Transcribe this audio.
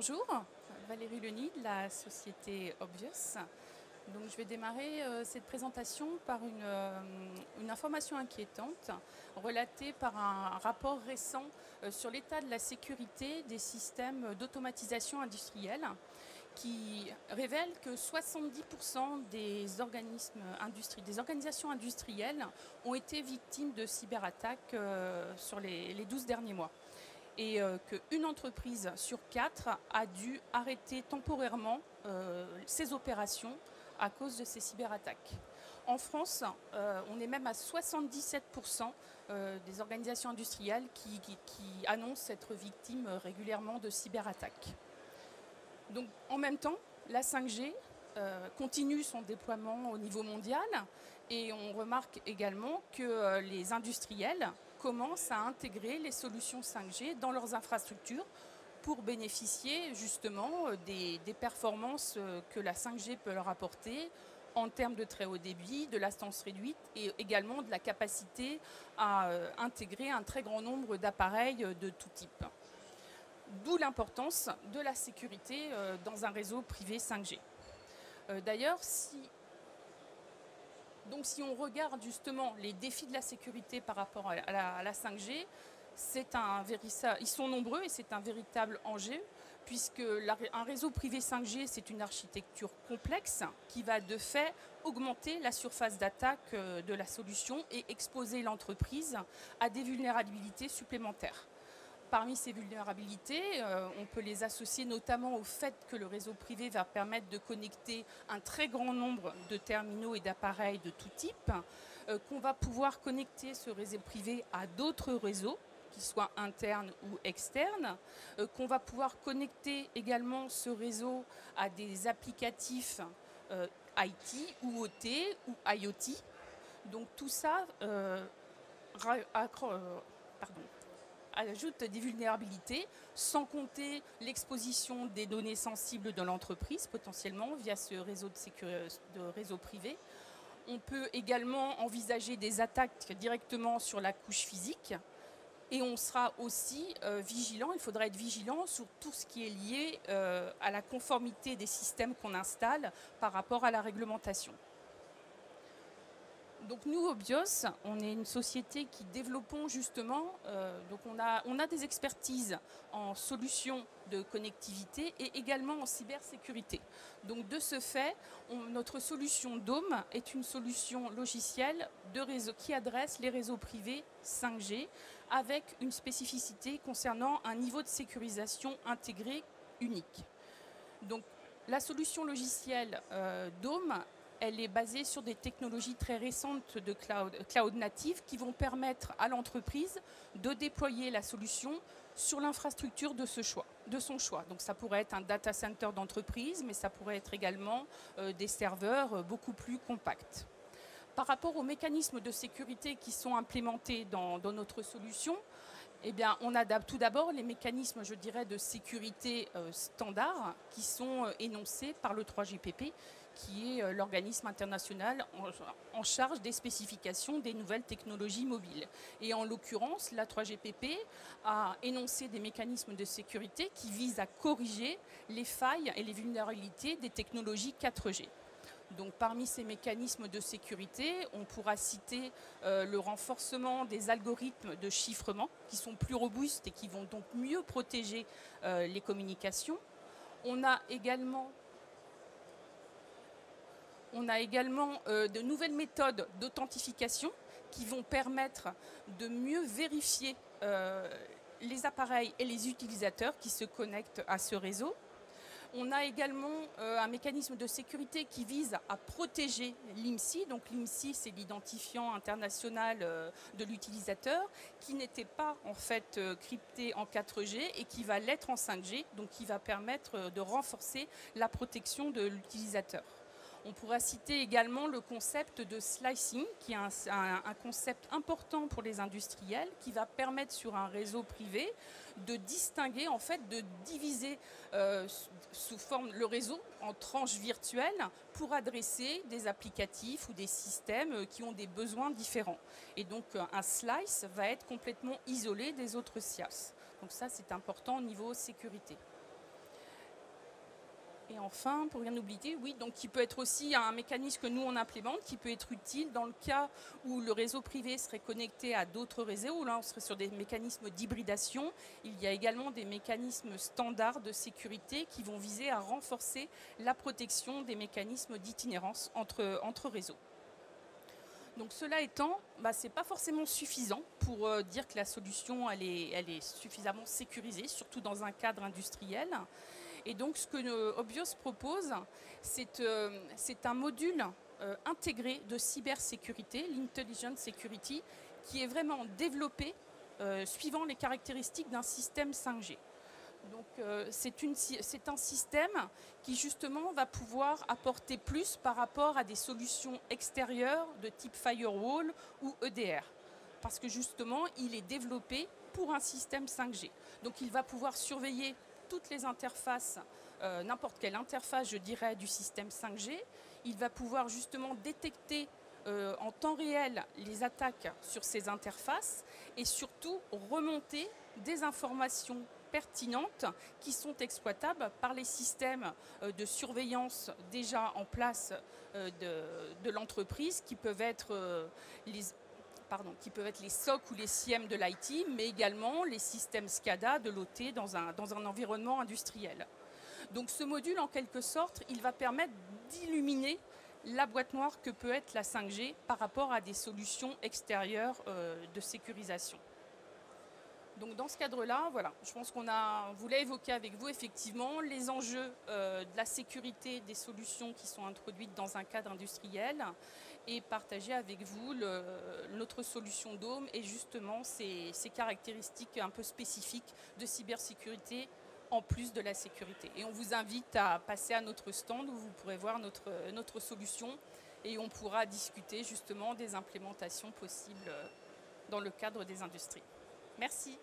Bonjour, Valérie Leny de la société Obvious. Donc, je vais démarrer cette présentation par une information inquiétante relatée par un rapport récent sur l'état de la sécurité des systèmes d'automatisation industrielle qui révèle que 70% des organisations industrielles ont été victimes de cyberattaques sur les 12 derniers mois. Et qu'une entreprise sur 4 a dû arrêter temporairement ses opérations à cause de ces cyberattaques. En France, on est même à 77% des organisations industrielles qui annoncent être victimes régulièrement de cyberattaques. Donc, en même temps, la 5G continue son déploiement au niveau mondial et on remarque également que les industriels commencent à intégrer les solutions 5G dans leurs infrastructures pour bénéficier justement des performances que la 5G peut leur apporter en termes de très haut débit, de latence réduite et également de la capacité à intégrer un très grand nombre d'appareils de tout type. D'où l'importance de la sécurité dans un réseau privé 5G. D'ailleurs, si on regarde justement les défis de la sécurité par rapport à la 5G, ils sont nombreux et c'est un véritable enjeu, puisque un réseau privé 5G, c'est une architecture complexe qui va de fait augmenter la surface d'attaque de la solution et exposer l'entreprise à des vulnérabilités supplémentaires. Parmi ces vulnérabilités, on peut les associer notamment au fait que le réseau privé va permettre de connecter un très grand nombre de terminaux et d'appareils de tout type, qu'on va pouvoir connecter ce réseau privé à d'autres réseaux, qu'ils soient internes ou externes, qu'on va pouvoir connecter également ce réseau à des applicatifs IT ou OT ou IoT. Donc tout ça ajoute des vulnérabilités, sans compter l'exposition des données sensibles de l'entreprise, potentiellement via ce réseau de réseau privé. On peut également envisager des attaques directement sur la couche physique. Et on sera aussi vigilant, il faudra être vigilant sur tout ce qui est lié à la conformité des systèmes qu'on installe par rapport à la réglementation. Donc nous, Obvious, on est une société qui développons justement, donc on a des expertises en solutions de connectivité et également en cybersécurité. Donc de ce fait, notre solution Dome est une solution logicielle de réseau qui adresse les réseaux privés 5G avec une spécificité concernant un niveau de sécurisation intégré unique. Donc la solution logicielle Dome, elle est basée sur des technologies très récentes de cloud native qui vont permettre à l'entreprise de déployer la solution sur l'infrastructure de son choix. Donc ça pourrait être un data center d'entreprise, mais ça pourrait être également des serveurs beaucoup plus compacts. Par rapport aux mécanismes de sécurité qui sont implémentés dans notre solution, eh bien, on adapte tout d'abord les mécanismes, je dirais, de sécurité standards qui sont énoncés par le 3GPP, qui est l'organisme international en charge des spécifications des nouvelles technologies mobiles. Et en l'occurrence, la 3GPP a énoncé des mécanismes de sécurité qui visent à corriger les failles et les vulnérabilités des technologies 4G. Donc, parmi ces mécanismes de sécurité, on pourra citer le renforcement des algorithmes de chiffrement qui sont plus robustes et qui vont donc mieux protéger les communications. On a également de nouvelles méthodes d'authentification qui vont permettre de mieux vérifier les appareils et les utilisateurs qui se connectent à ce réseau. On a également un mécanisme de sécurité qui vise à protéger l'IMSI. Donc l'IMSI, c'est l'identifiant international de l'utilisateur qui n'était pas en fait crypté en 4G et qui va l'être en 5G, donc qui va permettre de renforcer la protection de l'utilisateur. On pourra citer également le concept de slicing, qui est un concept important pour les industriels, qui va permettre sur un réseau privé de distinguer, en fait, de diviser sous forme le réseau en tranches virtuelles pour adresser des applicatifs ou des systèmes qui ont des besoins différents. Et donc un slice va être complètement isolé des autres SIAS. Donc ça, c'est important au niveau sécurité. Et enfin, pour rien oublier, oui, donc qui peut être aussi un mécanisme que nous on implémente, qui peut être utile dans le cas où le réseau privé serait connecté à d'autres réseaux, où là on serait sur des mécanismes d'hybridation. Il y a également des mécanismes standards de sécurité qui vont viser à renforcer la protection des mécanismes d'itinérance entre réseaux. Donc cela étant, ce n'est pas forcément suffisant pour dire que la solution elle est suffisamment sécurisée, surtout dans un cadre industriel. Et donc ce que Obvious propose, c'est un module intégré de cybersécurité, l'Intelligent Security, qui est vraiment développé suivant les caractéristiques d'un système 5G. Donc c'est un système qui justement va pouvoir apporter plus par rapport à des solutions extérieures de type firewall ou EDR. Parce que justement, il est développé pour un système 5G. Donc il va pouvoir surveiller toutes les interfaces, n'importe quelle interface, je dirais, du système 5G. Il va pouvoir justement détecter en temps réel les attaques sur ces interfaces et surtout remonter des informations pertinentes qui sont exploitables par les systèmes de surveillance déjà en place de l'entreprise, qui peuvent être les SOC ou les SIEM de l'IT, mais également les systèmes SCADA de l'OT dans un environnement industriel. Donc ce module, en quelque sorte, il va permettre d'illuminer la boîte noire que peut être la 5G par rapport à des solutions extérieures de sécurisation. Donc dans ce cadre-là, voilà, je pense qu'on voulait évoquer avec vous effectivement les enjeux de la sécurité des solutions qui sont introduites dans un cadre industriel et partager avec vous notre solution Dome et justement ces caractéristiques un peu spécifiques de cybersécurité en plus de la sécurité. Et on vous invite à passer à notre stand où vous pourrez voir notre solution et on pourra discuter justement des implémentations possibles dans le cadre des industries. Merci.